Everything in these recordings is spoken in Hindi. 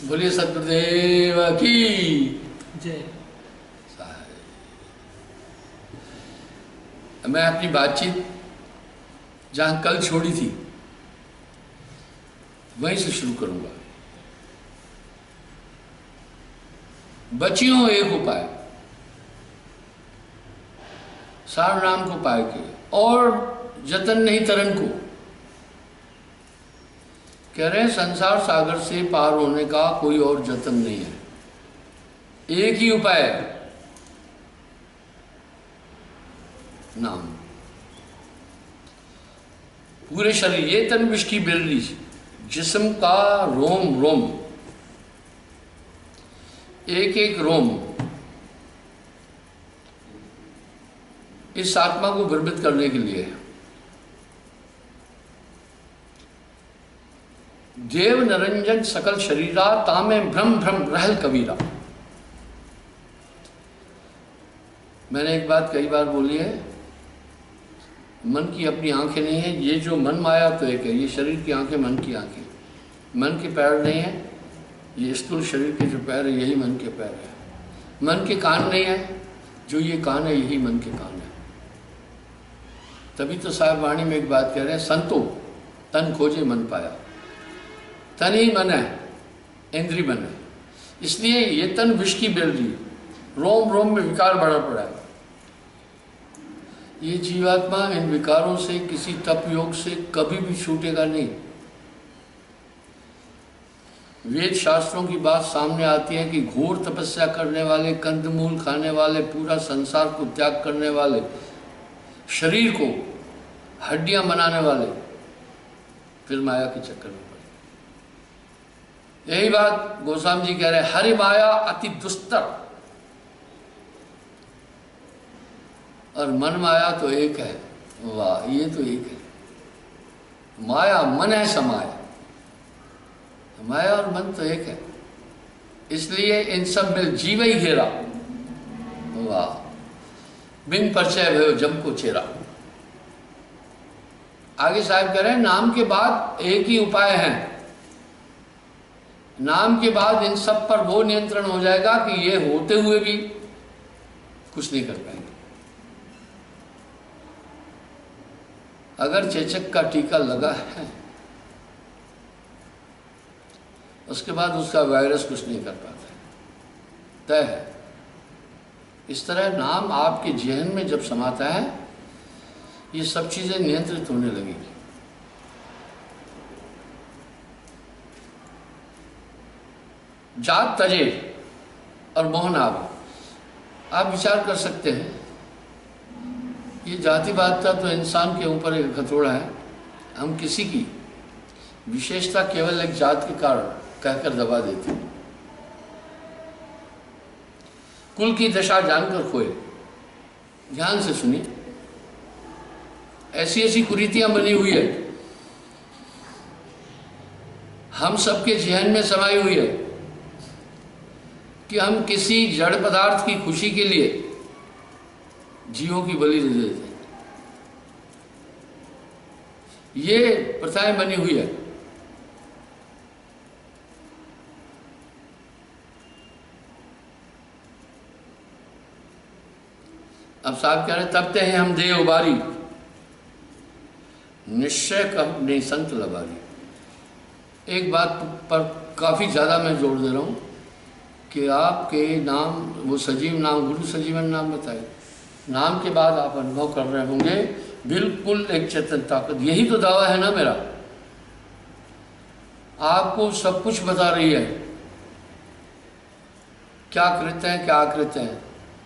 बोलिए सतगुरुदेव की जय। मैं अपनी बातचीत जहां कल छोड़ी थी वहीं से शुरू करूंगा। बचियों एक उपाय, सार नाम को पाए के और जतन नहीं तरन को। कह रहे हैं संसार सागर से पार होने का कोई और जतन नहीं है, एक ही उपाय है, नाम। पूरे शरीर, ये तन विष की बिरली, जिस्म का रोम रोम, एक एक रोम इस आत्मा को भ्रमित करने के लिए है। देव निरंजन सकल शरीरा, तामे भ्रम भ्रम रहल कबीरा। मैंने एक बात कई बार बोली है, मन की अपनी आंखें नहीं है। ये जो मन माया तो एक है, ये शरीर की आंखें मन की आंखें, मन के पैर नहीं है। ये स्थूल शरीर के जो पैर है यही मन के पैर है। मन के कान नहीं है, जो ये कान है यही मन के कान है। तभी तो साहब वाणी में एक बात कह रहे हैं, संतो तन खोजे मन पाया। तन ही मन है, इंद्री मन है। इसलिए ये तन विष की बिरली, रोम रोम में विकार बढ़ा पड़ा है। ये जीवात्मा इन विकारों से, किसी तप योग से कभी भी छूटेगा नहीं। वेद शास्त्रों की बात सामने आती है कि घोर तपस्या करने वाले, कंदमूल खाने वाले, पूरा संसार को त्याग करने वाले, शरीर को हड्डियां बनाने वाले, फिर माया के चक्कर में पड़े। यही बात गोस्वामी जी कह रहे हैं, हरि माया अति दुस्तर, और मन माया तो एक है। वाह, ये तो एक है। माया मन है समाया, माया और मन तो एक है। इसलिए इन सब में जीव ही घेरा। वाह, बिन परिचय भयो जम को चेरा। आगे साहब कह रहे हैं, नाम के बाद एक ही उपाय है। नाम के बाद इन सब पर वो नियंत्रण हो जाएगा कि ये होते हुए भी कुछ नहीं कर पाएंगे। अगर चेचक का टीका लगा है, उसके बाद उसका वायरस कुछ नहीं कर पाता है, तय है। इस तरह नाम आपके जहन में जब समाता है, ये सब चीजें नियंत्रित होने लगेगी। जात तजे और मोहन आवे। आप विचार कर सकते हैं, ये जातिवादता तो इंसान के ऊपर एक हथौड़ा है। हम किसी की विशेषता केवल एक जात के कारण कहकर दबा देते हैं। कुल की दशा जानकर खोए। ध्यान से सुनिए, ऐसी ऐसी कुरीतियां बनी हुई है, हम सबके जहन में समाई हुई है कि हम किसी जड़ पदार्थ की खुशी के लिए जीवों की बलि दे देते हैं। ये प्रथाएं बनी हुई है। अब साहब कह रहे, तब ते हैं हम दे उबारी, निश्चय कब नहीं संत लबारी। एक बात पर काफी ज्यादा मैं जोर दे रहा हूं कि आपके नाम, वो सजीव नाम, गुरु सजीवन नाम बताए, नाम के बाद आप अनुभव कर रहे होंगे बिल्कुल एक चेतन ताकत। यही तो दावा है ना मेरा, आपको सब कुछ बता रही है, क्या कृत्य है क्या कृत्य है।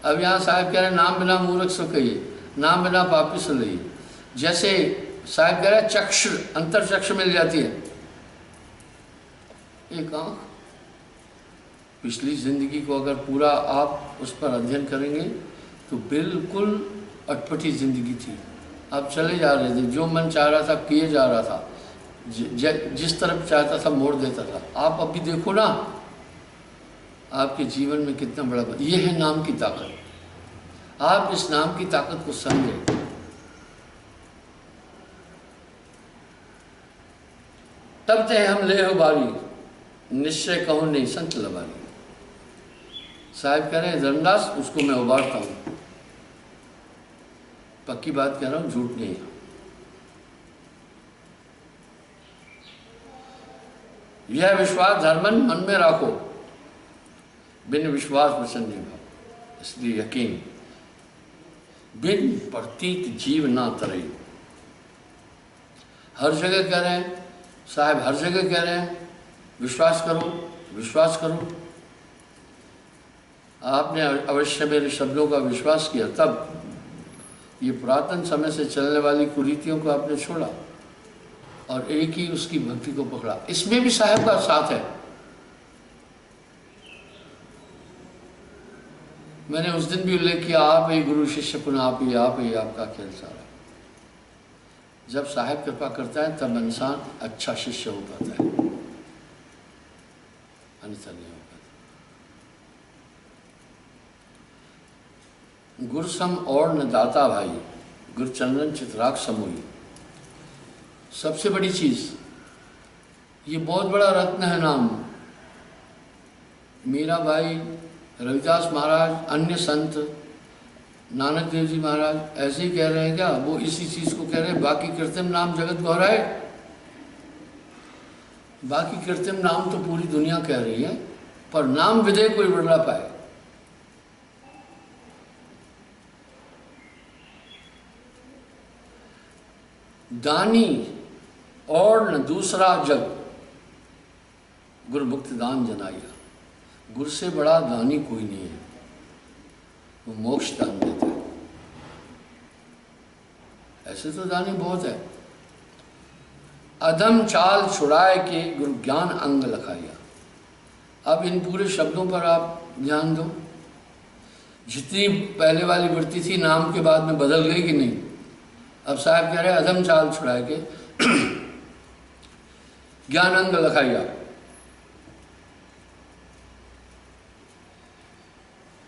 अब यहाँ साहब कह रहे नाम बिना मूर्ख सो कहिए, नाम बिना पापी सो लइए। जैसे साहब कह रहे चक्षु, अंतर चक्षु मिल जाती है, एक आंख। पिछली जिंदगी को अगर पूरा आप उस पर अध्ययन करेंगे तो बिल्कुल अटपटी जिंदगी थी। आप चले जा रहे थे, जो मन चाह रहा था किए जा रहा था, जिस तरफ चाहता था मोड़ देता था। आप अभी देखो ना, आपके जीवन में कितना बड़ा, ये है नाम की ताकत। आप इस नाम की ताकत को समझें। तब ते हम ले हो बारी, निश्चय कहूँ नहीं संत लबारी। साहब कह रहे हैं धर्मदास उसको मैं उबारता हूँ, पक्की बात कह रहा हूँ, झूठ नहीं है। यह विश्वास धर्मन मन में रखो, बिन विश्वास वचन नहीं भाव। इसलिए यकीन बिन प्रतीत जीव ना तरे। हर जगह कह रहे हैं साहब, हर जगह कह रहे हैं विश्वास करो विश्वास करो। आपने अवश्य मेरे शब्दों का विश्वास किया, तब ये पुरातन समय से चलने वाली कुरीतियों को आपने छोड़ा और एक ही उसकी भक्ति को पकड़ा। इसमें भी साहब का साथ है। मैंने उस दिन भी उल्लेख किया, आप ही गुरु शिष्य पुनः आप ही आपका खेल सारा। जब साहब कृपा करता है तब इंसान अच्छा शिष्य हो पाता है, अन्यथा नहीं हो पाता। गुरसम और न दाता भाई, गुरचंदन चित्राग समूही। सबसे बड़ी चीज, ये बहुत बड़ा रत्न है नाम। मीरा भाई, रविदास महाराज, अन्य संत, नानक देव जी महाराज ऐसे ही कह रहे हैं क्या? वो इसी चीज को कह रहे हैं, बाकी कृत्रिम नाम जगत गौराए। बाकी कृत्रिम नाम तो पूरी दुनिया कह रही है, पर नाम विधेय कोई बढ़ ना पाए। दानी और न दूसरा जग, गुरु मुक्ति दान जनाइया। गुरु से बड़ा दानी कोई नहीं है, वो मोक्ष दान देते हैं। ऐसे तो दानी बहुत है। अधम चाल छुड़ाए के गुरु ज्ञान अंग लखाइया। अब इन पूरे शब्दों पर आप ध्यान दो। जितनी पहले वाली वृत्ति थी नाम के बाद में बदल गई कि नहीं? अब साहब कह रहे हैं अधम चाल छुड़ाए के ज्ञान अंग लखाइया।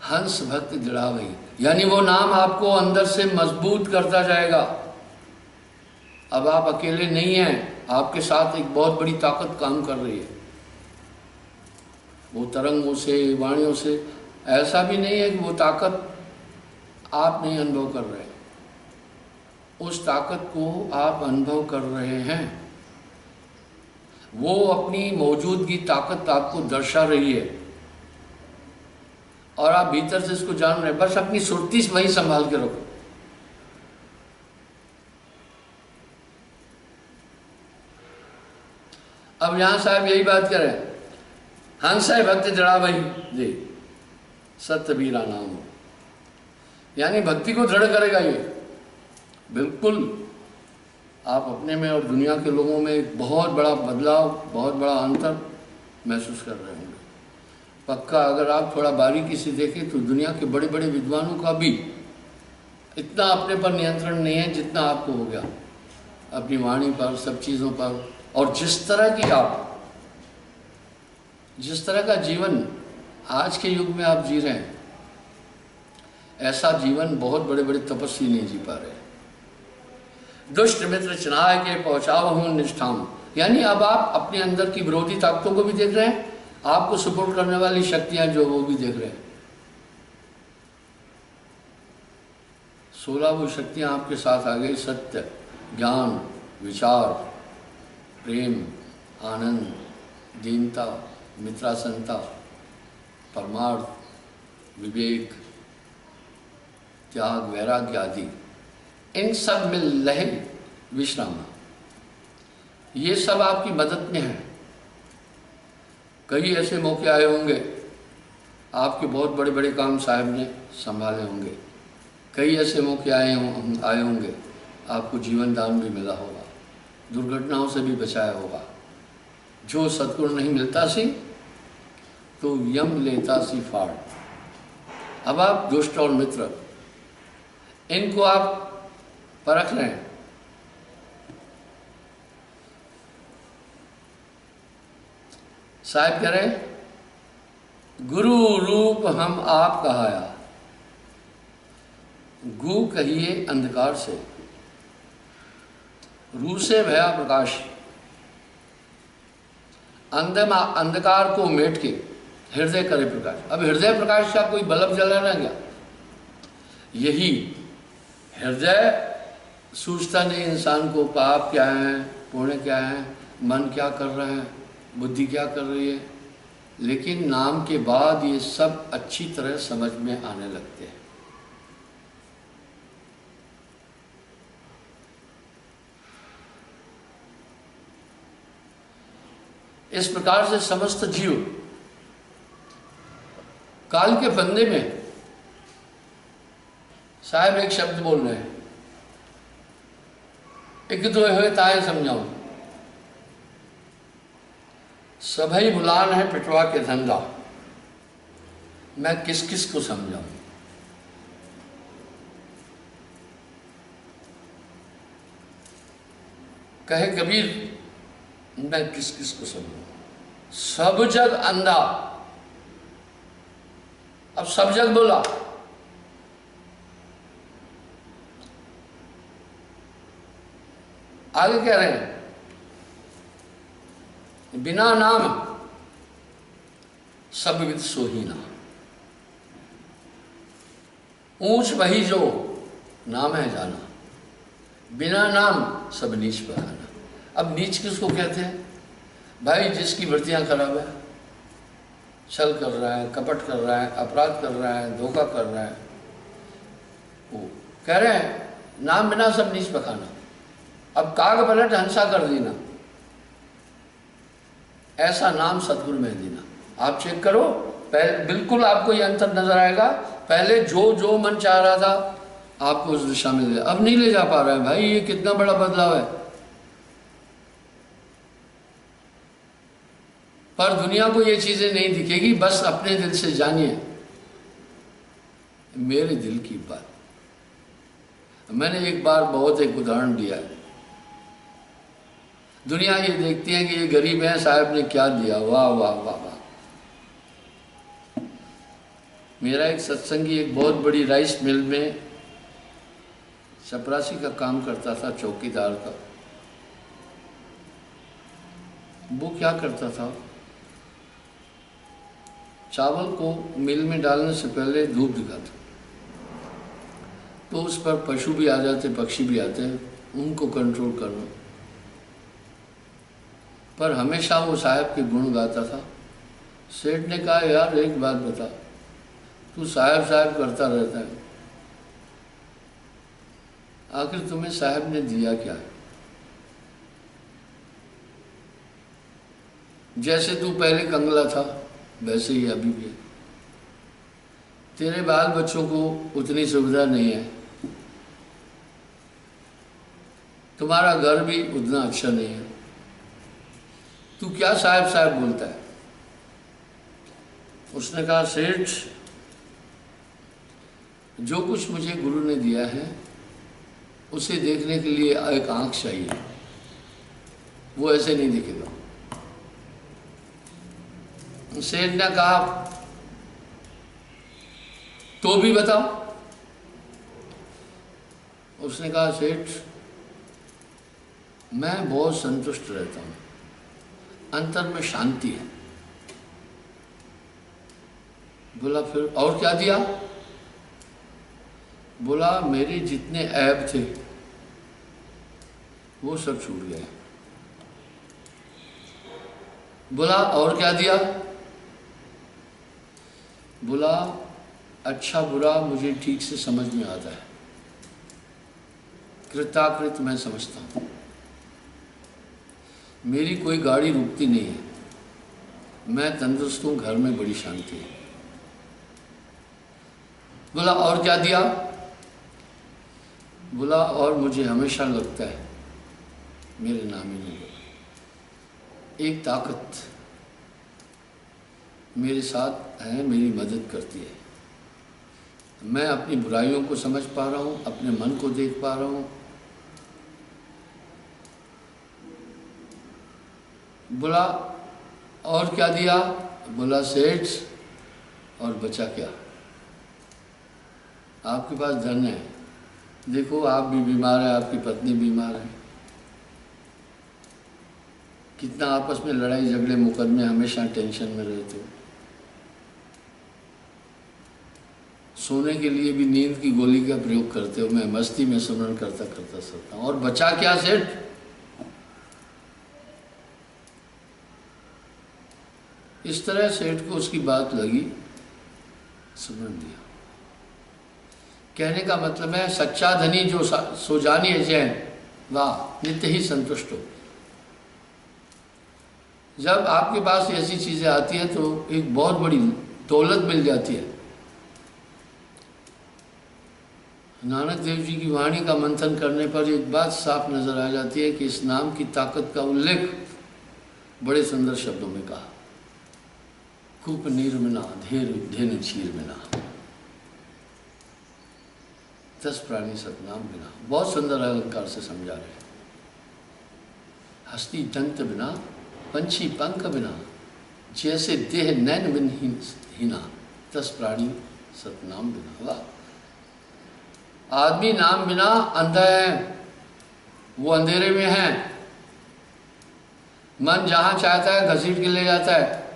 हंस भक्त दृढ़ावई, यानी वो नाम आपको अंदर से मजबूत करता जाएगा। अब आप अकेले नहीं हैं, आपके साथ एक बहुत बड़ी ताकत काम कर रही है। वो तरंगों से, वाणियों से, ऐसा भी नहीं है कि वो ताकत आप नहीं अनुभव कर रहे, उस ताकत को आप अनुभव कर रहे हैं। वो अपनी मौजूदगी ताकत आपको दर्शा रही है और आप भीतर से इसको जान रहे हैं। बस अपनी सुरती से वही संभाल के रखो। अब यहां साहब यही बात करें, हंस है भक्त जड़ा भाई जी सत्य बीरा नाम हो, यानी भक्ति को दृढ़ करेगा ये। बिल्कुल आप अपने में और दुनिया के लोगों में एक बहुत बड़ा बदलाव, बहुत बड़ा अंतर महसूस कर रहे होंगे। पक्का अगर आप थोड़ा बारीकी से देखें तो दुनिया के बड़े बड़े विद्वानों का भी इतना अपने पर नियंत्रण नहीं है जितना आपको हो गया, अपनी वाणी पर, सब चीज़ों पर। और जिस तरह का जीवन आज के युग में आप जी रहे हैं, ऐसा जीवन बहुत बड़े बड़े तपस्वी नहीं जी पा रहे। दुष्ट मित्र चिनाय के पहुंचाओ हूं निष्ठाम, यानी अब आप अपने अंदर की विरोधी ताकतों को भी देख रहे हैं, आपको सपोर्ट करने वाली शक्तियां जो वो भी देख रहे हैं। 16 वो शक्तियां आपके साथ आ गई, सत्य, ज्ञान, विचार, प्रेम, आनंद, दीनता, मित्रासनता, परमार्थ, विवेक, त्याग, वैराग्य आदि। इन सब में लहे विश्राम, ये सब आपकी मदद में है। कई ऐसे मौके आए होंगे, आपके बहुत बड़े बड़े काम साहब ने संभाले होंगे। कई ऐसे मौके आए होंगे, आपको जीवन दान भी मिला होगा, दुर्घटनाओं से भी बचाया होगा। जो सद्गुण नहीं मिलता सी तो यम लेता सी फाड़। अब आप दुष्ट और मित्र, इनको आप परख रहे हैं। साहब कह रहे गुरु रूप हम आप कहाया, गु कहिए अंधकार से, रू से भया प्रकाश। अंधकार को मेट के हृदय करे प्रकाश। अब हृदय प्रकाश का कोई बल्ब जलाना क्या? यही हृदय सूझता नहीं इंसान को, पाप क्या है, पुण्य क्या है, मन क्या कर रहा है, बुद्धि क्या कर रही है। लेकिन नाम के बाद ये सब अच्छी तरह समझ में आने लगते हैं। इस प्रकार से समस्त जीव काल के फंदे में साहब एक शब्द बोल रहे हैं, एक तो हुए ताए समझाऊं, सभी बुलान है पिटवा के धंधा, मैं किस किस को समझाऊं। कहे कबीर, मैं किस किस को समझाऊं, सब जग अंधा। अब सब जग बोला, आगे कह रहे हैं बिना नाम सब विद सोहीना। ऊंच वही जो नाम है जाना, बिना नाम सब नीच बहाना। अब नीच किसको कहते हैं? भाई जिसकी वृत्तियां खराब है, छल कर रहा है, कपट कर रहा है, अपराध कर रहा है, धोखा कर रहा है, वो कह रहे हैं नाम बिना सब नीच बखाना। अब काग पलट हंसा कर देना, ऐसा नाम सतगुरु में देना। आप चेक करो, पहले बिल्कुल आपको ये अंतर नजर आएगा। पहले जो मन चाह रहा था आपको उस दिशा में ले, अब नहीं ले जा पा रहा है। भाई ये कितना बड़ा बदलाव है। पर दुनिया को ये चीजें नहीं दिखेगी, बस अपने दिल से जानिए मेरे दिल की बात। मैंने एक बार बहुत एक उदाहरण दिया है। दुनिया ये देखती है कि ये गरीब है, साहब ने क्या दिया, वाह वाह वाह वाह। मेरा एक सत्संगी एक बहुत बड़ी राइस मिल में चपरासी का काम करता था, चौकीदार का। वो क्या करता था, चावल को मिल में डालने से पहले धूप दिखाता, तो उस पर पशु भी आ जाते, पक्षी भी आते हैं, उनको कंट्रोल करना। पर हमेशा वो साहब के गुण गाता था। सेठ ने कहा, यार एक बात बता, तू साहब साहब करता रहता है, आखिर तुम्हें साहब ने दिया क्या है? जैसे तू पहले कंगला था वैसे ही अभी भी। तेरे बाल बच्चों को उतनी सुविधा नहीं है, तुम्हारा घर भी उतना अच्छा नहीं है, तू क्या साहब साहब बोलता है? उसने कहा, सेठ जो कुछ मुझे गुरु ने दिया है उसे देखने के लिए एक आंख चाहिए, वो ऐसे नहीं दिखेगा। सेठ ने कहा, तो भी बताओ। उसने कहा, सेठ मैं बहुत संतुष्ट रहता हूं, अंतर में शांति है। बोला, फिर और क्या दिया? बोला, मेरे जितने ऐब थे वो सब छूट गए। बोला, और क्या दिया? बोला, अच्छा बुरा मुझे ठीक से समझ में आता है, कृताकृत मैं समझता हूं, मेरी कोई गाड़ी रुकती नहीं है, मैं तंदुरुस्त हूं, घर में बड़ी शांति है। बोला, और क्या दिया? बोला, और मुझे हमेशा लगता है मेरे नाम ही नहीं बोला, एक ताकत मेरे साथ है, मेरी मदद करती है, मैं अपनी बुराइयों को समझ पा रहा हूँ, अपने मन को देख पा रहा हूँ। बोला, और क्या दिया? बोला, सेठ और बचा क्या? आपके पास धन है, देखो आप भी बीमार हैं, आपकी पत्नी बीमार है, कितना आपस में लड़ाई झगड़े मुकदमे, हमेशा टेंशन में रहते हो। सोने के लिए भी नींद की गोली का प्रयोग करते हो। मैं मस्ती में सुमरन करता करता सोता हूँ। और बचा क्या सेठ? इस तरह सेठ को उसकी बात लगी, सुमरन दिया। कहने का मतलब है सच्चा धनी जो सो जानिए चैन, वाह नित्य ही संतुष्ट हो। जब आपके पास ऐसी चीजें आती हैं तो एक बहुत बड़ी दौलत मिल जाती है। नानक देव जी की वाणी का मंथन करने पर एक बात साफ नजर आ जाती है कि इस नाम की ताकत का उल्लेख बड़े सुंदर शब्दों में कहा। कूप नीर मिना धेनु चीर मिना, 10 प्राणी सतनाम बिना। बहुत सुंदर अलंकार से समझा रहे। हस्ती दंत बिना, पंछी पंख बिना, जैसे देह नैन बिन हीना, 10 प्राणी सतनाम बिना। वाह! आदमी नाम बिना अंधा है, वो अंधेरे में है। मन जहां चाहता है घसीट के ले जाता है।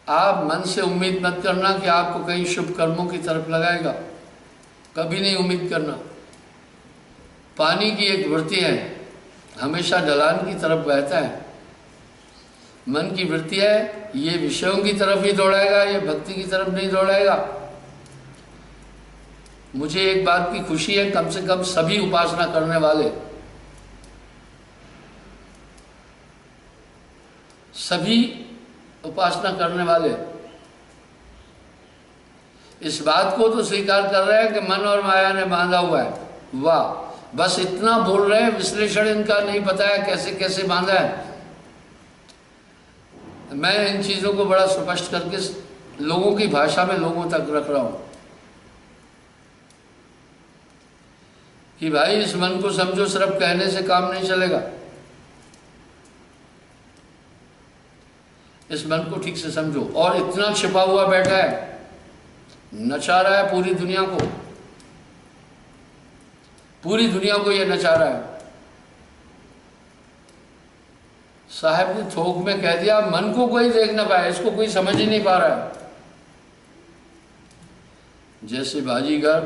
आप मन से उम्मीद मत करना कि आपको कहीं शुभ कर्मों की तरफ लगाएगा, कभी नहीं उम्मीद करना। पानी की एक वृत्ति है, हमेशा ढलान की तरफ बहता है। मन की वृत्ति है, ये विषयों की तरफ ही दौड़ाएगा, ये भक्ति की तरफ नहीं दौड़ाएगा। मुझे एक बात की खुशी है, कम से कम सभी उपासना करने वाले, सभी उपासना करने वाले इस बात को तो स्वीकार कर रहे हैं कि मन और माया ने बांधा हुआ है। वाह! बस इतना बोल रहे हैं, विश्लेषण इनका नहीं पता है कैसे कैसे बांधा है। मैं इन चीजों को बड़ा स्पष्ट करके लोगों की भाषा में लोगों तक रख रहा हूं कि भाई इस मन को समझो, सिर्फ कहने से काम नहीं चलेगा। इस मन को ठीक से समझो। और इतना छिपा हुआ बैठा है, नचा रहा है पूरी दुनिया को, पूरी दुनिया को ये नचा रहा है। साहब ने थोक में कह दिया, मन को कोई देख ना पाए, इसको कोई समझ ही नहीं पा रहा है। जैसे बाजीगर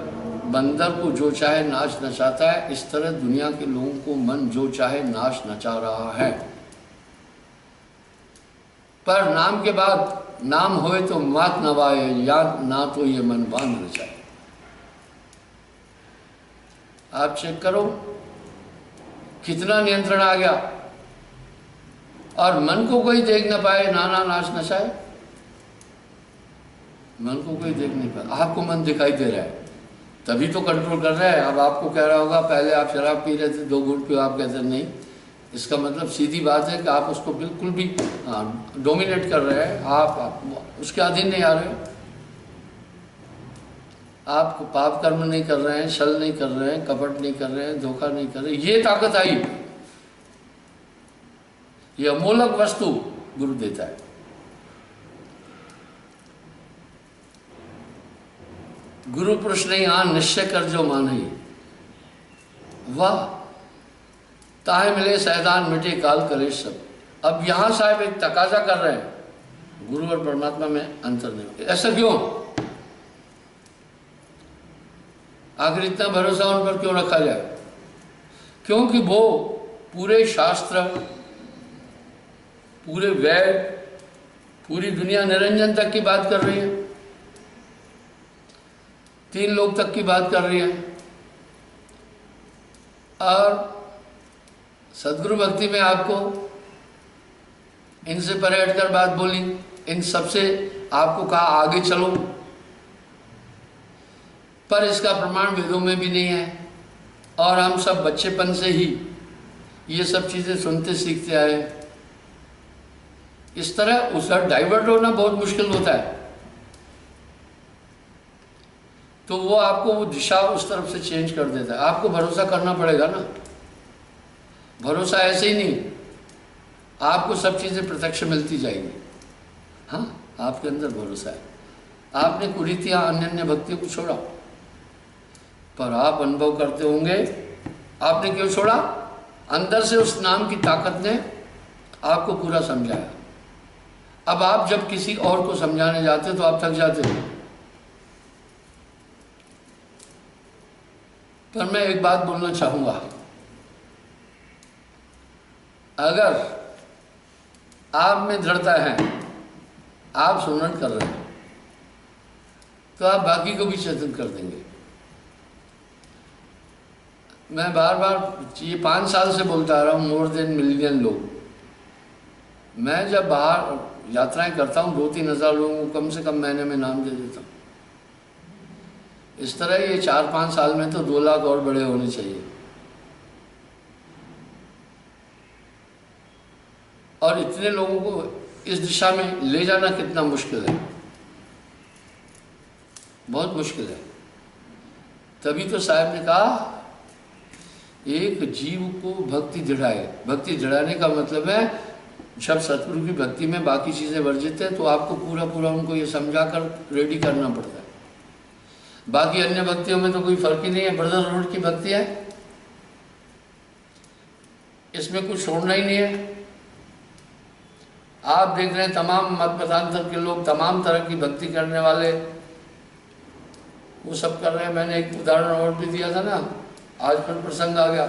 बंदर को जो चाहे नाच नचाता है, इस तरह दुनिया के लोगों को मन जो चाहे नाच नचा रहा है। पर नाम के बाद नाम होए तो मात नवाए, याद ना तो ये मन बांध रचाए। आप चेक करो कितना नियंत्रण आ गया। और मन को कोई देख ना पाए, नाना नाच नचाए। मन को कोई देख नहीं पाए, आपको मन दिखाई दे रहा है तभी तो कंट्रोल कर रहा है। अब आपको कह रहा होगा पहले आप शराब पी रहे थे, 2 घूंट पियो, आप कहते नहीं। इसका मतलब सीधी बात है कि आप उसको बिल्कुल भी डोमिनेट कर रहे हैं, आप उसके अधीन नहीं आ रहे हो। आप पाप कर्म नहीं कर रहे हैं, छल नहीं कर रहे हैं, कपट नहीं कर रहे हैं, धोखा नहीं कर रहे। ये ताकत आई, ये अमूलक वस्तु गुरु देता है। गुरु पुरुष नहीं आन निश्चय कर जो मानही, वाह! ताहे मिले सैदान मिटे काल कलेश सब। अब यहां साहब एक तकाजा कर रहे हैं, गुरु और परमात्मा में अंतर नहीं। ऐसा क्यों? आखिर इतना भरोसा उन पर क्यों रखा जाए? क्योंकि वो पूरे शास्त्र, पूरे वेद, पूरी दुनिया निरंजन तक की बात कर रही है, 3 लोग तक की बात कर रही है। और सदगुरु भक्ति में आपको इनसे परे हटकर बात बोली, इन सबसे आपको कहा आगे चलो, पर इसका प्रमाण वेदों में भी नहीं है। और हम सब बच्चेपन से ही ये सब चीजें सुनते सीखते आए। इस तरह उस डाइवर्ट होना बहुत मुश्किल होता है। तो वो आपको वो दिशा उस तरफ से चेंज कर देता है। आपको भरोसा करना पड़ेगा ना। भरोसा ऐसे ही नहीं, आपको सब चीजें प्रत्यक्ष मिलती जाएंगी। हाँ, आपके अंदर भरोसा है। आपने कुरीतियां अन्य भक्तियों को छोड़ा, पर आप अनुभव करते होंगे आपने क्यों छोड़ा? अंदर से उस नाम की ताकत ने आपको पूरा समझाया। अब आप जब किसी और को समझाने जाते हो तो आप थक जाते हो। पर मैं एक बात बोलना चाहूँगा, अगर आप में दृढ़ता है, आप सुमरन कर रहे हैं, तो आप बाकी को भी चेतन कर देंगे। मैं बार बार ये 5 साल से बोलता आ रहा हूँ, मोर देन मिलियन लोग। मैं जब बाहर यात्राएं करता हूँ 2-3 हज़ार लोगों को कम से कम महीने में नाम दे देता हूँ। इस तरह ये 4-5 साल में तो 2 लाख और बड़े होने चाहिए। और इतने लोगों को इस दिशा में ले जाना कितना मुश्किल है, बहुत मुश्किल है। तभी तो साहब ने कहा एक जीव को भक्ति दृढ़ाए। भक्ति दृढ़ाने का मतलब है जब सतगुरु की भक्ति में बाकी चीज़ें वर्जित है तो आपको पूरा पूरा उनको ये समझा कर रेडी करना पड़ता है। बाकी अन्य भक्तियों में तो कोई फर्क ही नहीं है। ब्रदर रोड की भक्ति है, इसमें कुछ छोड़ना ही नहीं है। आप देख रहे हैं तमाम मत मतांतर के लोग, तमाम तरह की भक्ति करने वाले, वो सब कर रहे हैं। मैंने एक उदाहरण और भी दिया था ना, आज पर प्रसंग आ गया।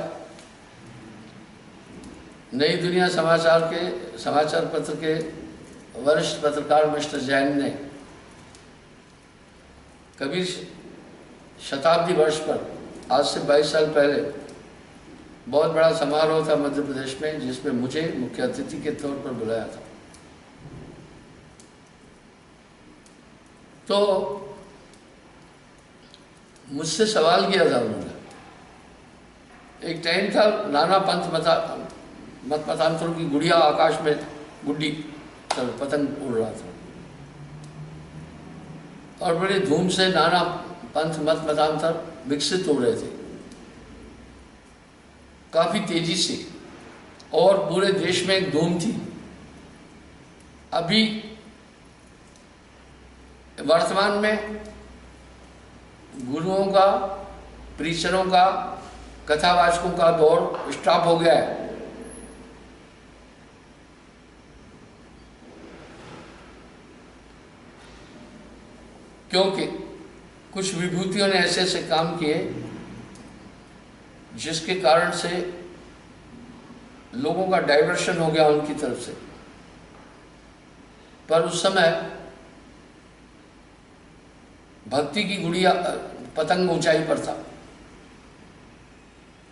नई दुनिया समाचार पत्र के वरिष्ठ पत्रकार मिस्टर जैन ने कबीर शताब्दी वर्ष पर आज से 22 साल पहले बहुत बड़ा समारोह था मध्य प्रदेश में, जिसमें मुझे मुख्य अतिथि के तौर पर बुलाया था। तो मुझसे सवाल किया था उन्होंने। एक टाइम था नाना पंथ मत मतांतरों की गुड़िया आकाश में गुड्डी पतंग उड़ रहा था और बड़ी धूम से नाना पंथ मत मतांतर विकसित हो रहे थे काफी तेजी से, और पूरे देश में एक धूम थी। अभी वर्तमान में गुरुओं का, प्रीचरों का, कथावाचकों का दौर स्टॉप हो गया है। क्योंकि कुछ विभूतियों ने ऐसे ऐसे काम किए जिसके कारण से लोगों का डाइवर्शन हो गया उनकी तरफ से। पर उस समय भक्ति की गुड़िया पतंग ऊंचाई पर था।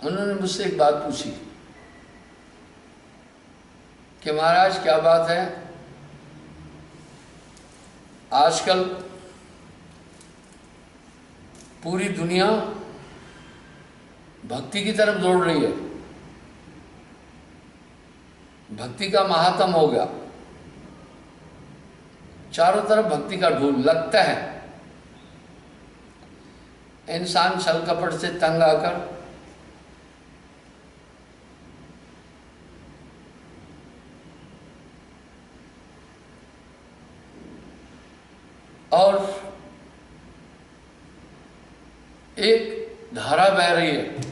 उन्होंने मुझसे एक बात पूछी कि महाराज क्या बात है, आजकल पूरी दुनिया भक्ति की तरफ दौड़ रही है, भक्ति का महात्म हो गया, चारों तरफ भक्ति का ढोल लगता है। इंसान छल कपट से तंग आकर और एक धारा बह रही है,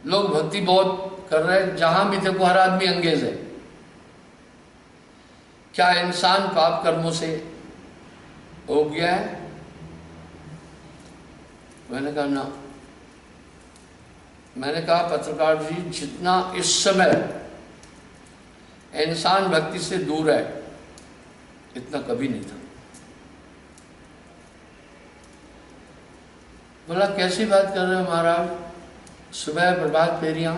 लोग भक्ति बहुत कर रहे हैं, जहां भी देखो हर आदमी अंगेज है। क्या इंसान पाप कर्मों से हो गया है? मैंने कहा ना। मैंने कहा पत्रकार जी, जितना इस समय इंसान भक्ति से दूर है इतना कभी नहीं था। बोला कैसी बात कर रहे हो महाराज, सुबह प्रभात फेरियां,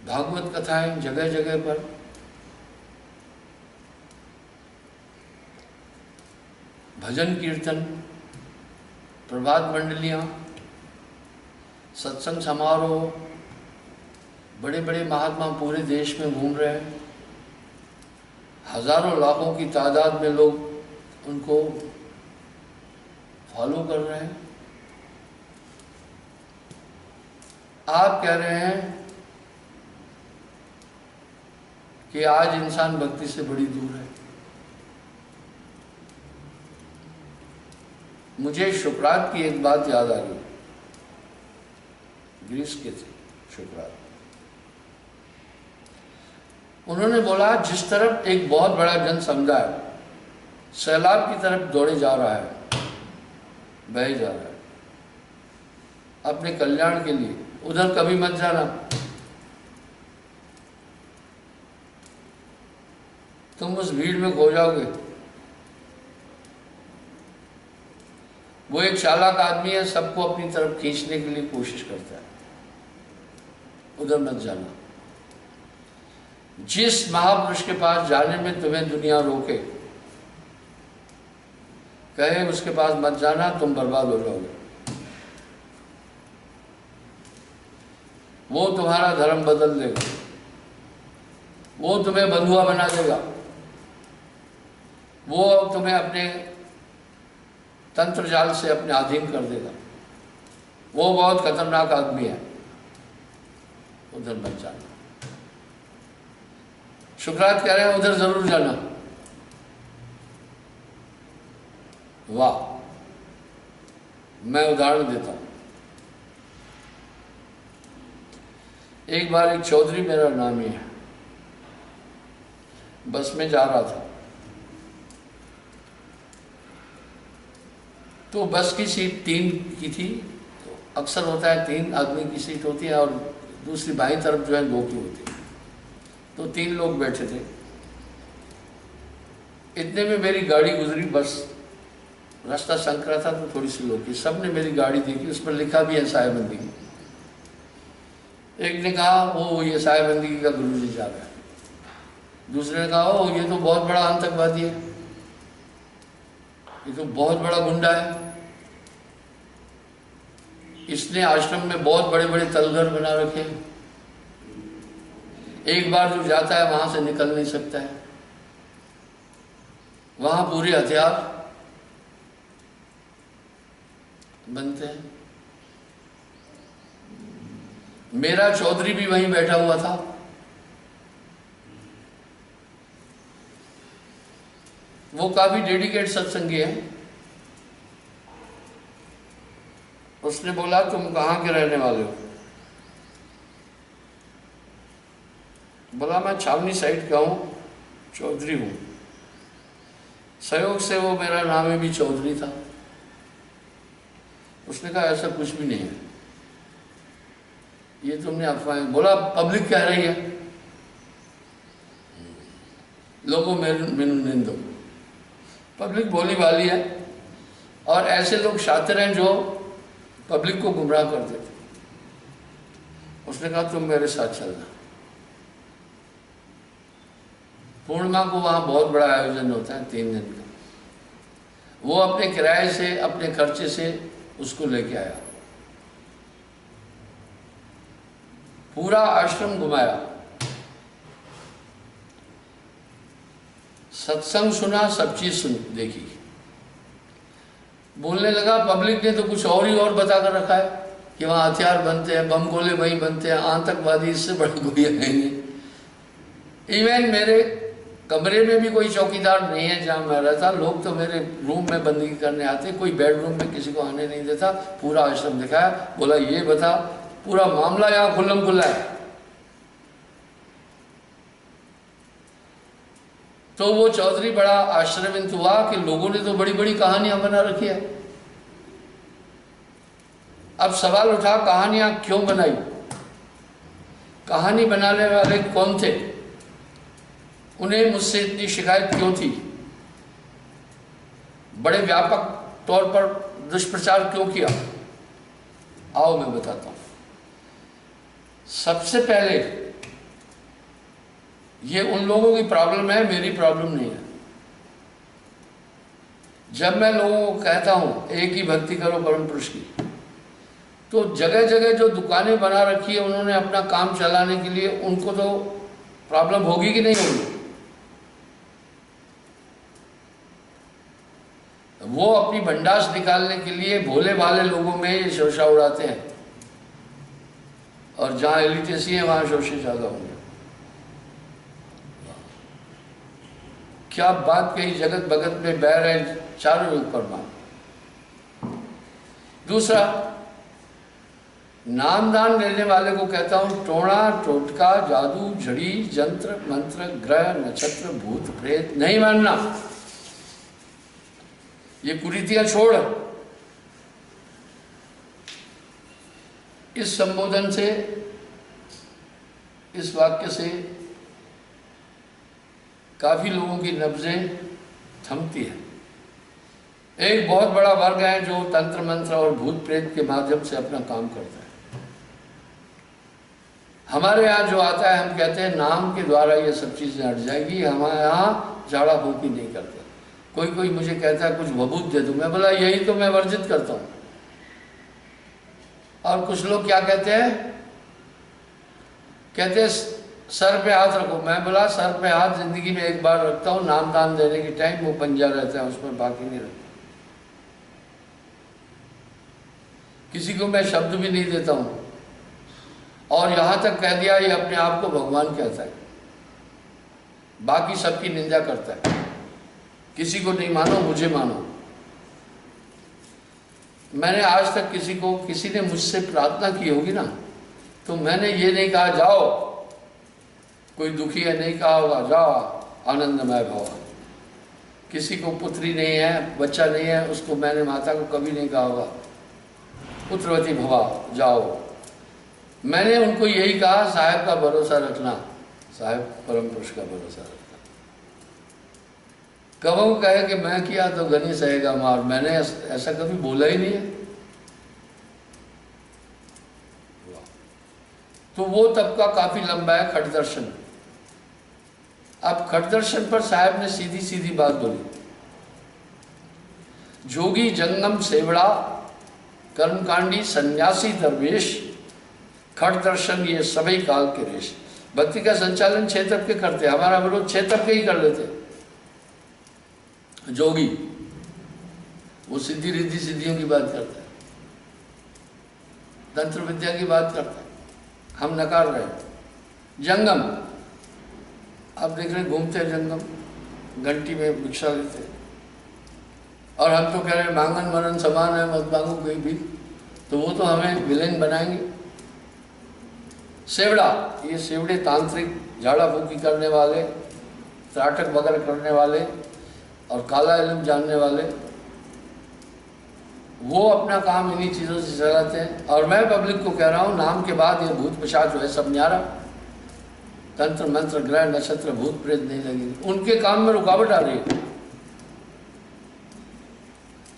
भागवत कथाएं जगह जगह पर, भजन कीर्तन, प्रभात मंडलियां, सत्संग समारोह, बड़े बड़े महात्मा पूरे देश में घूम रहे हैं, हजारों लाखों की तादाद में लोग उनको फॉलो कर रहे हैं। आप कह रहे हैं कि आज इंसान भक्ति से बड़ी दूर है। मुझे शुक्रात की एक बात याद आ गई। ग्रीस के थे शुक्रात। उन्होंने बोला जिस तरफ एक बहुत बड़ा जन समुदाय सैलाब की तरफ दौड़े जा रहा है, बह जा रहा है अपने कल्याण के लिए, उधर कभी मत जाना, तुम उस भीड़ में खो जाओगे। वो एक चालाक आदमी है, सबको अपनी तरफ खींचने के लिए कोशिश करता है, उधर मत जाना। जिस महापुरुष के पास जाने में तुम्हें दुनिया रोके, कहे उसके पास मत जाना, तुम बर्बाद हो जाओगे। वो तुम्हारा धर्म बदल देगा, वो तुम्हें बंधुआ बना देगा, वो तुम्हें अपने तंत्र जाल से अपने अधीन कर देगा। वो बहुत खतरनाक आदमी है, उधर मत जाना। शुक्राचार्य कह रहे हैं उधर जरूर जाना। वाह, मैं उदाहरण देता हूं। एक बार एक चौधरी, मेरा नाम ही है, बस में जा रहा था, तो बस की सीट 3 की थी। तो अक्सर होता है 3 आदमी की सीट होती है और दूसरी बाईं तरफ जो है 2 की होती है। तो 3 लोग बैठे थे। इतने में मेरी गाड़ी गुजरी, बस रास्ता संकरा था तो थोड़ी सी लोग की, सबने मेरी गाड़ी देखी, उस पर लिखा भी है साहेबंदी। एक ने कहा वो ये साहेबंदी का गुरुजी जा रहा है, दूसरे ने कहा ओ ये तो बहुत बड़ा आतंकवादी है, ये तो बहुत बड़ा गुंडा है, इसने आश्रम में बहुत बड़े बड़े तलघर बना रखे हैं, एक बार जो जाता है वहां से निकल नहीं सकता है, वहां पूरे हथियार बनते हैं। मेरा चौधरी भी वहीं बैठा हुआ था। वो काफी डेडिकेट सत्संगी है। उसने बोला तुम कहाँ के रहने वाले हो? बोला मैं छावनी साइड का हूँ, चौधरी हूँ। सहयोग से वो मेरा नाम भी चौधरी था। उसने कहा ऐसा कुछ भी नहीं है, ये तुमने अफवाहें। बोला पब्लिक कह रही है, लोगों में निंदो। पब्लिक भोली भाली है और ऐसे लोग शातिर हैं जो पब्लिक को गुमराह कर देते। उसने कहा तुम मेरे साथ चलना। पूर्णिमा को वहां बहुत बड़ा आयोजन होता है 3 दिन का। वो अपने किराए से, अपने खर्चे से उसको लेके आया, पूरा आश्रम घुमाया, सत्संग सुना, सब चीज सुन देखी। बोलने लगा पब्लिक ने तो कुछ और ही और बताकर रखा है कि वहां हथियार बनते हैं, बम गोले वहीं बनते हैं, आतंकवादी, इससे बड़ा कोई है नहीं। इवन मेरे कमरे में भी कोई चौकीदार नहीं है जहां मैं रहता। लोग तो मेरे रूम में बंदगी करने आते, कोई बेडरूम में किसी को आने नहीं देता। पूरा आश्रम दिखाया, बोला ये बता, पूरा मामला यहाँ खुल्लम खुल्ला है। तो वो चौधरी बड़ा आश्चर्यचकित हुआ कि लोगों ने तो बड़ी बड़ी कहानियां बना रखी है। अब सवाल उठा कहानियां क्यों बनाई, कहानी बनाने वाले कौन थे, उन्हें मुझसे इतनी शिकायत क्यों थी, बड़े व्यापक तौर पर दुष्प्रचार क्यों किया। आओ मैं बताता हूं। सबसे पहले ये उन लोगों की प्रॉब्लम है, मेरी प्रॉब्लम नहीं है। जब मैं लोगों को कहता हूं एक ही भक्ति करो परम पुरुष की, तो जगह जगह जो दुकानें बना रखी है उन्होंने अपना काम चलाने के लिए, उनको तो प्रॉब्लम होगी कि नहीं होगी। वो अपनी भंडास निकालने के लिए भोले भाले लोगों में ये शोषा उड़ाते हैं, और जहां एलिटेसी है वहां शोषे ज्यादा होंगे। क्या बात कही, जगत भगत में बह रहे चारों युग परमात्मा। दूसरा, नामदान लेने वाले को कहता हूँ टोना टोटका जादू झड़ी जंत्र मंत्र ग्रह नक्षत्र भूत प्रेत नहीं मानना, ये कुरीतियां छोड़। इस संबोधन से, इस वाक्य से काफी लोगों की नब्जें थमती है। एक बहुत बड़ा वर्ग है जो तंत्र मंत्र और भूत प्रेत के माध्यम से अपना काम करता है। हमारे यहाँ जो आता है हम कहते हैं नाम के द्वारा ये सब चीजें हट जाएगी। हमारे यहाँ झाड़ा फूकी नहीं करते। कोई मुझे कहता है कुछ भभूत दे दो, मैं बोला यही तो मैं वर्जित करता हूँ। और कुछ लोग क्या कहते हैं, कहते हैं सर पे हाथ रखो, मैं बोला सर पे हाथ जिंदगी में एक बार रखता हूँ, नामदान देने के टाइम वो पंजा रहता है उस पर, बाकी नहीं रखता। किसी को मैं शब्द भी नहीं देता हूँ, और यहाँ तक कह दिया ये अपने आप को भगवान कहता है, बाकी सबकी निंदा करता है। किसी को नहीं मानो, मुझे मानो। मैंने आज तक किसी ने मुझसे प्रार्थना की होगी ना, तो मैंने ये नहीं कहा जाओ कोई दुखी है, नहीं कहा होगा जाओ आनंदमय भव। किसी को पुत्री नहीं है, बच्चा नहीं है, उसको मैंने माता को कभी नहीं कहा होगा पुत्रवती भवा जाओ। मैंने उनको यही कहा साहब का भरोसा रखना, साहब परम पुरुष का भरोसा रखना। कबहू कहे कि मैं किया तो गनी सहेगा मार, मैंने ऐसा कभी बोला ही नहीं है। तो वो तबका काफी लंबा है खटदर्शन। अब खटदर्शन पर साहब ने सीधी सीधी बात बोली, जोगी जंगम सेवड़ा कर्मकांडी सन्यासी दरवेश खट दर्शन ये सभी काल के रेश। भक्ति का संचालन छह तब के करते, हमारा विरोध छह तब के ही कर लेते। जोगी वो सिद्धि रिद्धि सिद्धियों की बात करता है, तंत्र विद्या की बात करता है, हम नकार रहे हैं। जंगम आप देख रहे घूमते हैं जंगम, घंटी में भिक्षा लेते, और हम तो कह रहे हैं मांगन मरण समान है, मत मांगो कोई भी, तो वो तो हमें विलेन बनाएंगे। सेवड़ा, ये सेवड़े तांत्रिक झाड़ा फूकी करने वाले, त्राटक वगैरह करने वाले और काला इल्म जानने वाले, वो अपना काम इन्हीं चीज़ों से चलाते हैं। और मैं पब्लिक को कह रहा हूँ नाम के बाद ये भूत पिशाच जो है सब न्यारा, तंत्र मंत्र ग्रह नक्षत्र भूत प्रेत नहीं लगेगी, उनके काम में रुकावट आ रही है।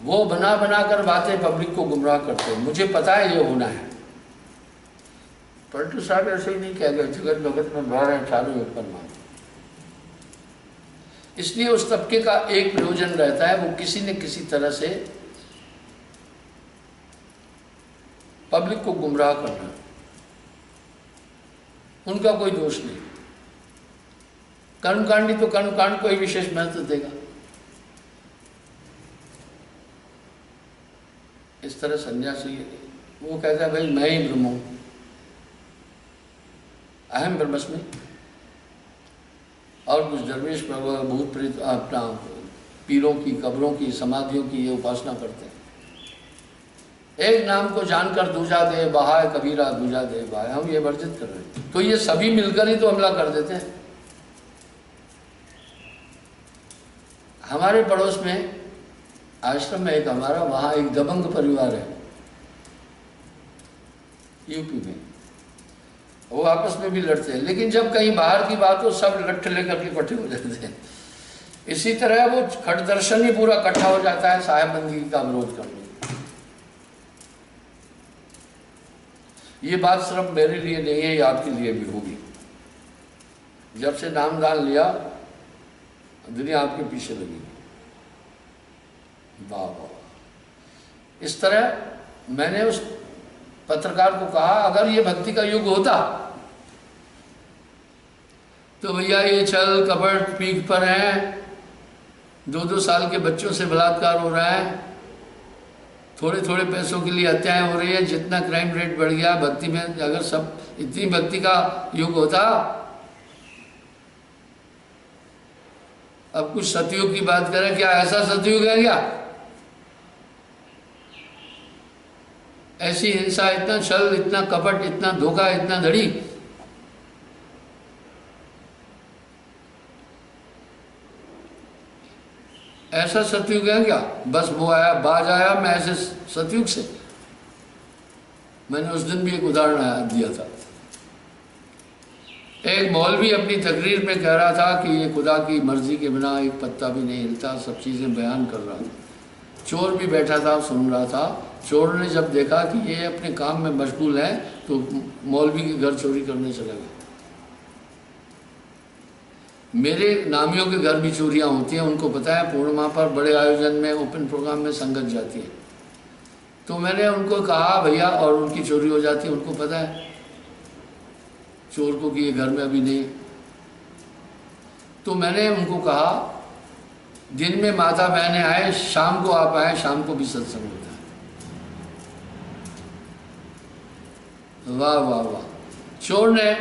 वो बना बना कर बातें पब्लिक को गुमराह करते हैं। मुझे पता है ये होना है। पलटू साहब ऐसे ही नहीं कह गए जगत भगत में बह रहे हैं चारों युग पर मान। इसलिए उस तबके का एक प्रयोजन रहता है, वो किसी न किसी तरह से पब्लिक को गुमराह करना। उनका कोई दोष नहीं। कर्मकांडी तो कर्मकांड को ही विशेष महत्व देगा। इस तरह सन्यासी वो कहता है भाई मैं ही ब्रह्म हूं, अहम ब्रह्मस्मि। और कुछ दरवेश भूत प्रेत अपना पीरों की, कब्रों की, समाधियों की ये उपासना करते हैं। एक नाम को जानकर दूजा दे बहाय, कबीरा दूजा दे बहाय, हम ये वर्जित कर रहे हैं। तो ये सभी मिलकर ही तो हमला कर देते हैं। हमारे पड़ोस में आश्रम में एक हमारा, वहाँ एक दबंग परिवार है यूपी में, वो आपस में भी लड़ते हैं, लेकिन जब कहीं बाहर की बात हो सब लट्ठ लेकर के इकट्ठे हो जाते हैं। इसी तरह वो खट दर्शन ही पूरा इकट्ठा हो जाता है साहेबबंदी का विरोध करने। ये बात सिर्फ मेरे लिए नहीं है, ये आपके लिए भी होगी। जब से नामदान लिया दुनिया आपके पीछे लगी। वाह वाह। इस तरह मैंने उस पत्रकार को कहा अगर ये भक्ति का युग होता तो भैया ये चल कपट पीठ पर है, 2-2 साल के बच्चों से बलात्कार हो रहा है, थोड़े थोड़े पैसों के लिए हत्याएं हो रही है, जितना क्राइम रेट बढ़ गया भक्ति में, अगर सब इतनी भक्ति का युग होता। अब कुछ सतयुग की बात करें, क्या ऐसा सतयुग है क्या? ऐसी हिंसा, इतना छल, इतना कपट, इतना धोखा, इतना धड़ी। ऐसा सतयुग है क्या? बस वो आया, बाज आया, मैं ऐसे सतयुग से। मैंने उस दिन भी एक उदाहरण दिया था। एक मौलवी अपनी तकरीर में कह रहा था कि ये खुदा की मर्जी के बिना एक पत्ता भी नहीं हिलता, सब चीज़ें बयान कर रहा था। चोर भी बैठा था, सुन रहा था। चोर ने जब देखा कि ये अपने काम में मशगूल है तो मौलवी के घर चोरी करने चला गया। मेरे नामियों के घर भी चोरियां होती हैं, उनको पता है। पूर्णिमा पर बड़े आयोजन में, ओपन प्रोग्राम में संगत जाती है। तो मैंने उनको कहा भैया, और उनकी चोरी हो जाती है, उनको पता है चोर को कि ये घर में अभी नहीं। तो मैंने उनको कहा दिन में माता बहनें आए, शाम को आप आए, शाम को भी सत्संग होता है। वाह वाह वाह। चोर ने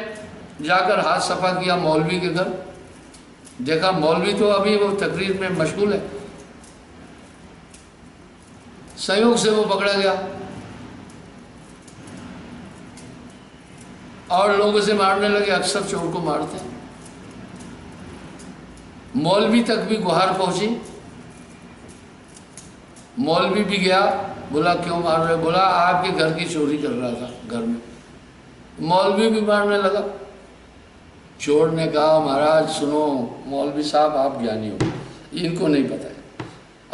जाकर हाथ सफा किया मौलवी के घर, देखा मौलवी तो अभी वो तकरीर में मशगूल है। संयोग से वो पकड़ा गया और लोग उसे मारने लगे। अक्सर चोर को मारते हैं। मौलवी तक भी गुहार पहुंची। मौलवी भी गया, बोला क्यों मार रहे? बोला आपके घर की चोरी कर रहा था घर में। मौलवी भी मारने लगा। चोर ने कहा महाराज सुनो मौलवी साहब, आप ज्ञानी हो, इनको नहीं पता है।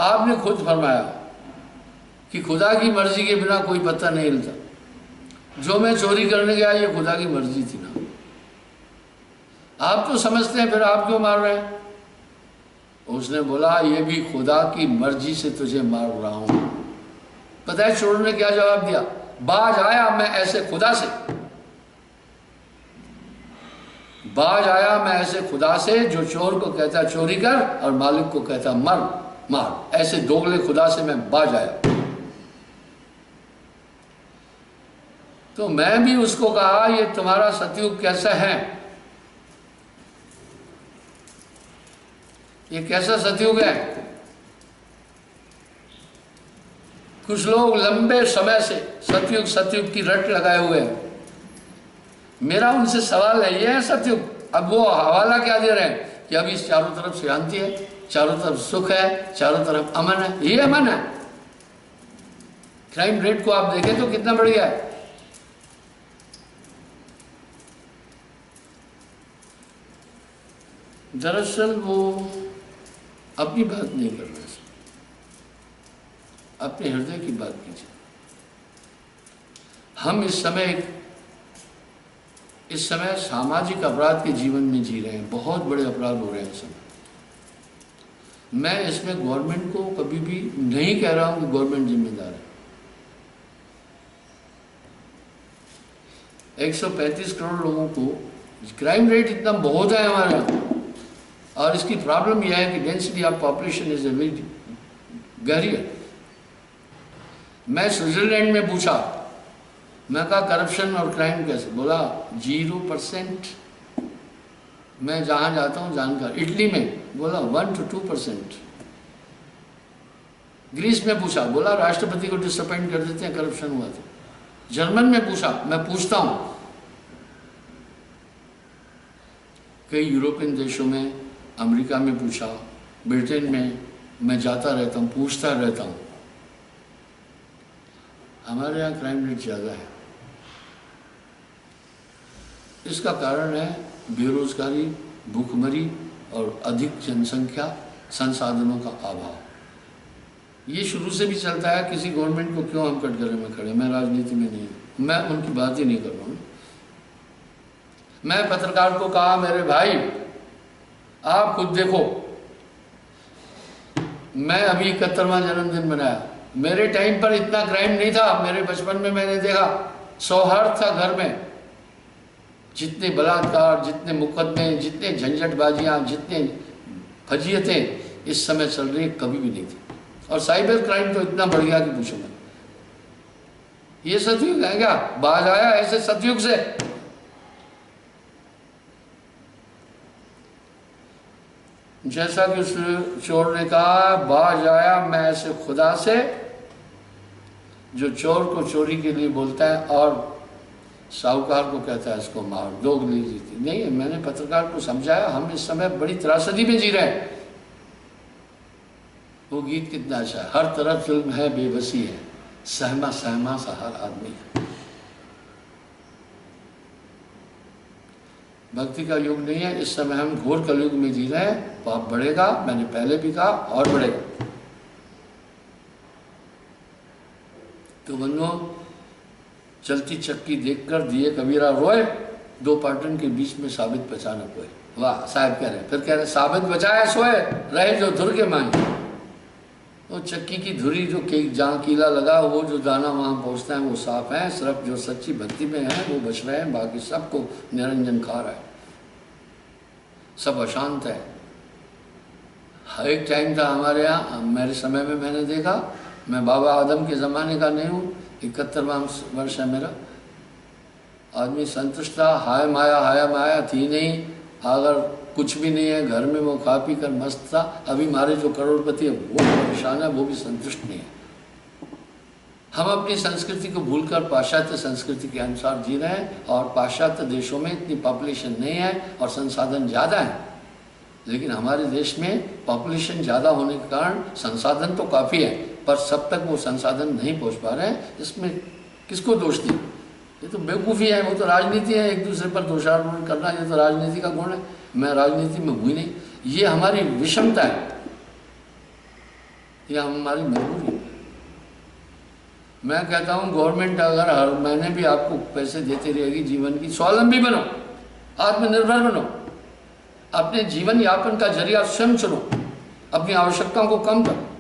आपने खुद फरमाया कि खुदा की मर्जी के बिना कोई पत्ता नहीं हिलता। जो मैं चोरी करने गया ये खुदा की मर्जी थी ना। आप तो समझते हैं, फिर आप क्यों मार रहे हैं? उसने बोला ये भी खुदा की मर्जी से तुझे मार रहा हूं। पता है चोर ने क्या जवाब दिया? बाज आया मैं ऐसे खुदा से, बाज आया मैं ऐसे खुदा से जो चोर को कहता चोरी कर और मालिक को कहता मर मार। ऐसे दोगले खुदा से मैं बाज आया। तो मैं भी उसको कहा ये तुम्हारा सतयुग कैसा है? ये कैसा सतयुग है? कुछ लोग लंबे समय से सतयुग सतयुग की रट लगाए हुए हैं। मेरा उनसे सवाल है, ये है सतयुग? अब वो हवाला क्या दे रहे हैं कि अभी चारों तरफ शांति है, चारों तरफ सुख है, चारों तरफ अमन है। ये अमन है? क्राइम रेट को आप देखें तो कितना बढ़ गया है। दरअसल वो अपनी बात नहीं कर रहे, अपने हृदय की बात कीजिए। हम इस समय सामाजिक अपराध के जीवन में जी रहे हैं। बहुत बड़े अपराध हो रहे हैं इस समय। मैं इसमें गवर्नमेंट को कभी भी नहीं कह रहा हूं कि गवर्नमेंट जिम्मेदार है। 135 करोड़ लोगों को क्राइम रेट इतना बहुत है हमारे यहाँ। और इसकी प्रॉब्लम यह है कि density of population is very गहरी। मैं स्विट्जरलैंड में पूछा, मैं कहा करप्शन और क्राइम कैसे? बोला 0%। मैं जहाँ जाता हूँ जानकार। इटली में बोला 1 to 2%। ग्रीस में पूछा, बोला राष्ट्रपति को डिसअपॉइंट कर देते हैं करप्शन हुआ तो। जर्मन में पूछा, मैं पूछता हूँ कई यूरोपियन देशों में, अमेरिका में पूछा, ब्रिटेन में, मैं जाता रहता हूँ, पूछता रहता हूँ। हमारे यहाँ क्राइम रेट ज़्यादा है। इसका कारण है बेरोजगारी, भूखमरी और अधिक जनसंख्या, संसाधनों का अभाव। ये शुरू से भी चलता है। किसी गवर्नमेंट को क्यों हम कटघरे में खड़े? मैं राजनीति में नहीं, मैं उनकी बात ही नहीं कर रहा हूँ। मैं पत्रकार को कहा मेरे भाई आप खुद देखो, मैं अभी 71वां जन्मदिन मनाया। मेरे टाइम पर इतना क्राइम नहीं था। मेरे बचपन में मैंने देखा सौहार्द था घर में। जितने बलात्कार, जितने मुकदमे, जितने झंझटबाजियाँ, जितने फजीयतें इस समय चल रही कभी भी नहीं थी। और साइबर क्राइम तो इतना बढ़ गया कि पूछो मत। ये सतयुग है क्या? बाज आया ऐसे सतयुग से। जैसा कि उस चोर ने कहा बाज आया मैं ऐसे खुदा से जो चोर को चोरी के लिए बोलता है और साहूकार को कहता है इसको मार, दोगली जीती। नहीं, मैंने पत्रकार को समझाया हम इस समय बड़ी त्रासदी में जी रहे हैं। वो गीत कितना अच्छा है, हर तरफ जुल्म है, बेबसी है, सहमा सहमा सा हर आदमी है। भक्ति का युग नहीं है इस समय, हम घोर कलयुग में जी रहे हैं। पाप बढ़ेगा, मैंने पहले भी कहा, और बढ़ेगा। तो बनो, चलती चक्की देखकर दिए कबीरा रोए, दो पाटन के बीच में साबित बचा न कोई। वाह साहब कह रहे, फिर कह रहे साबित बचाया सोए, रहे जो धुर के मांगे। वो चक्की की धुरी जो जहाँ कीला लगा, वो जो दाना वहाँ पहुँचता है वो साफ है। सिर्फ जो सच्ची भक्ति में है वो बच रहे हैं, बाकी सबको निरंजन खा रहा है, सब अशांत है। हर एक टाइम था हमारे यहाँ, मेरे समय में मैंने देखा, मैं बाबा आदम के ज़माने का नहीं हूँ, 71वां वर्ष है मेरा। आदमी संतुष्ट था, हाय माया थी नहीं, अगर कुछ भी नहीं है घर में, वो खा पी कर मस्त था। अभी हमारे जो करोड़पति है वो परेशान है, वो भी संतुष्ट नहीं है। हम अपनी संस्कृति को भूलकर पाश्चात्य संस्कृति के अनुसार जी रहे हैं, और पाश्चात्य देशों में इतनी पॉपुलेशन नहीं है और संसाधन ज़्यादा है। लेकिन हमारे देश में पॉपुलेशन ज़्यादा होने के कारण संसाधन तो काफ़ी है, पर सब तक वो संसाधन नहीं पहुंच पा रहे हैं। इसमें किसको दोष दें? ये तो बेवकूफ़ी है, वो तो राजनीति है, एक दूसरे पर दोषारोपण करना, ये तो राजनीति का गुण है। मैं राजनीति में हुई नहीं, ये हमारी विषमता है, ये हमारी मजबूरी है। मैं कहता हूँ गवर्नमेंट अगर हर महीने भी आपको पैसे देती रहेगी, जीवन की स्वावलंबी बनो, आत्मनिर्भर बनो, अपने जीवन यापन का जरिया स्वयं चुनो, अपनी आवश्यकताओं को कम करो।